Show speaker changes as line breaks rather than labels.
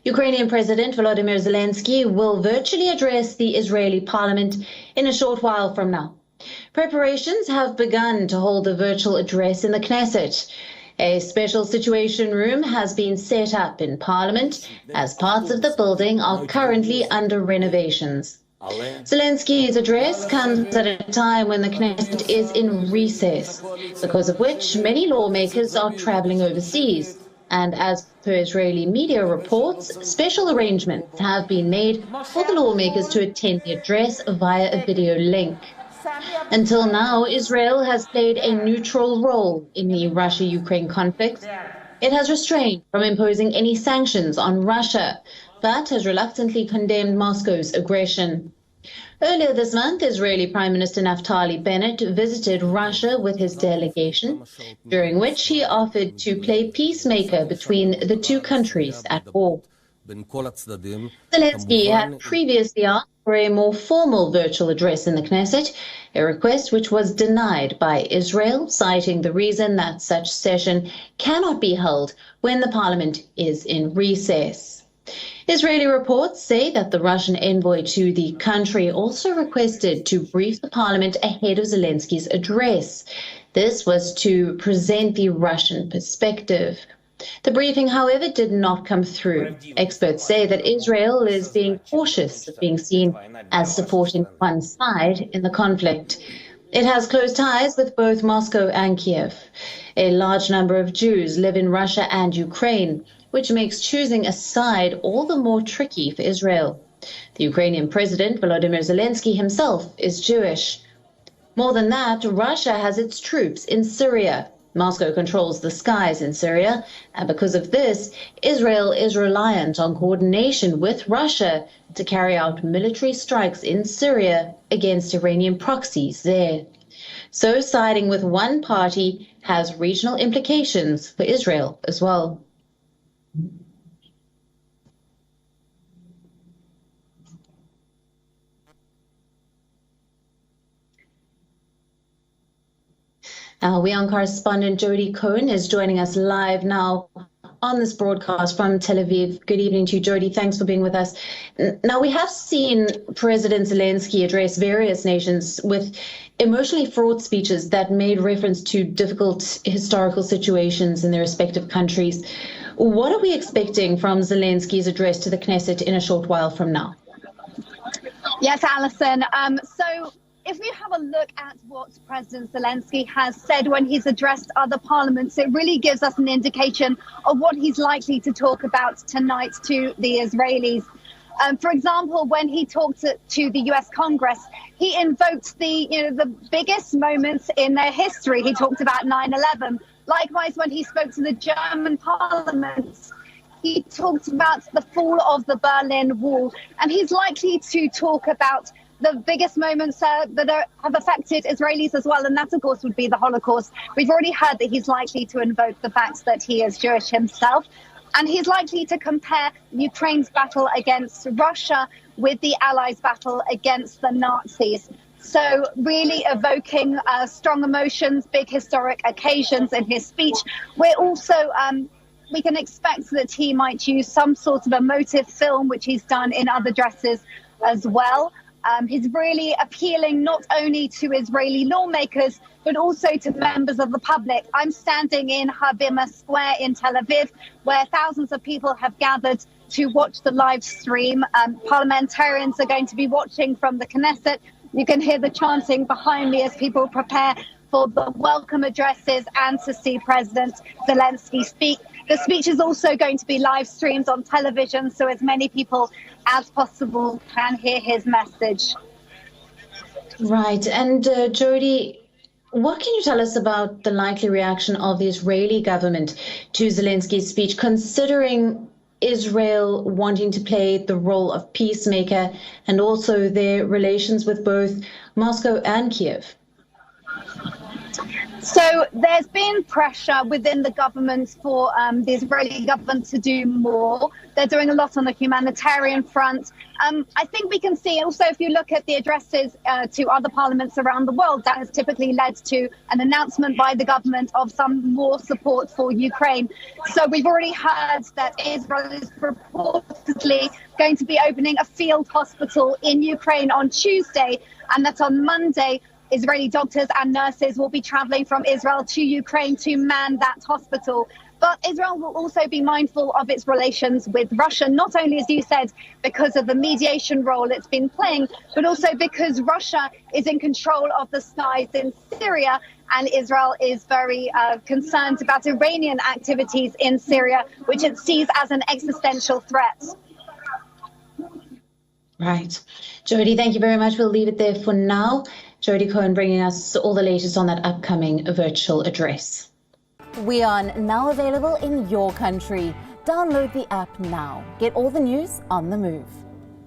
Ukrainian President Volodymyr Zelensky will virtually address the Israeli parliament in a short while from now. Preparations have begun to hold the virtual address in the Knesset. A special situation room has been set up in parliament as parts of the building are currently under renovations. Zelensky's address comes at a time when the Knesset is in recess, because of which many lawmakers are traveling overseas. And as per Israeli media reports, special arrangements have been made for the lawmakers to attend the address via a video link. Until now, Israel has played a neutral role in the Russia-Ukraine conflict. It has refrained from imposing any sanctions on Russia, but has reluctantly condemned Moscow's aggression. Earlier this month, Israeli Prime Minister Naftali Bennett visited Russia with his delegation, during which he offered to play peacemaker between the two countries at war. Zelensky had previously asked for a more formal virtual address in the Knesset, a request which was denied by Israel, citing the reason that such session cannot be held when the parliament is in recess. Israeli reports say that the Russian envoy to the country also requested to brief the parliament ahead of Zelensky's address. This was to present the Russian perspective. The briefing, however, did not come through. Experts say that Israel is being cautious of being seen as supporting one side in the conflict. It has close ties with both Moscow and Kiev. A large number of Jews live in Russia and Ukraine, which makes choosing a side all the more tricky for Israel. The Ukrainian President Volodymyr Zelensky himself is Jewish. More than that, Russia has its troops in Syria. Moscow controls the skies in Syria, and because of this, Israel is reliant on coordination with Russia to carry out military strikes in Syria against Iranian proxies there. So siding with one party has regional implications for Israel as well. Our WION correspondent Jody Cohen is joining us live now on this broadcast from Tel Aviv. Good evening to you, Jody. Thanks for being with us. Now, we have seen President Zelensky address various nations with emotionally fraught speeches that made reference to difficult historical situations in their respective countries. What are we expecting from Zelensky's address to the Knesset in a short while from now?
Yes, Alison. So if we have a look at what President Zelensky has said when he's addressed other parliaments, it really gives us an indication of what he's likely to talk about tonight to the Israelis. For example, when he talked to the US Congress, he invoked the biggest moments in their history. He talked about 9/11. Likewise, when he spoke to the German parliament, he talked about the fall of the Berlin Wall. And he's likely to talk about the biggest moments that have affected Israelis as well. And that, of course, would be the Holocaust. We've already heard that he's likely to invoke the fact that he is Jewish himself. And he's likely to compare Ukraine's battle against Russia with the Allies' battle against the Nazis. So really evoking strong emotions, big historic occasions in his speech. We're also we can expect that he might use some sort of emotive film, which he's done in other addresses as well. He's really appealing not only to Israeli lawmakers, but also to members of the public. I'm standing in Habima Square in Tel Aviv, where thousands of people have gathered to watch the live stream. Parliamentarians are going to be watching from the Knesset. You can hear the chanting behind me as people prepare for the welcome addresses and to see President Zelensky speak. The speech is also going to be live streamed on television, so as many people as possible can hear his message.
Right. And Jody, what can you tell us about the likely reaction of the Israeli government to Zelensky's speech, considering Israel wanting to play the role of peacemaker and also their relations with both Moscow and Kiev?
So there's been pressure within the government for the Israeli government to do more. They're doing a lot on the humanitarian front. I think we can see also, if you look at the addresses to other parliaments around the world, that has typically led to an announcement by the government of some more support for Ukraine. So we've already heard that Israel is reportedly going to be opening a field hospital in Ukraine on Tuesday, and that on Monday, Israeli doctors and nurses will be traveling from Israel to Ukraine to man that hospital. But Israel will also be mindful of its relations with Russia, not only, as you said, because of the mediation role it's been playing, but also because Russia is in control of the skies in Syria, and Israel is very concerned about Iranian activities in Syria, which it sees as an existential threat.
Right. Jody, thank you very much. We'll leave it there for now. Jody Cohen bringing us all the latest on that upcoming virtual address.
WION now available in your country. Download the app now. Get all the news on the move.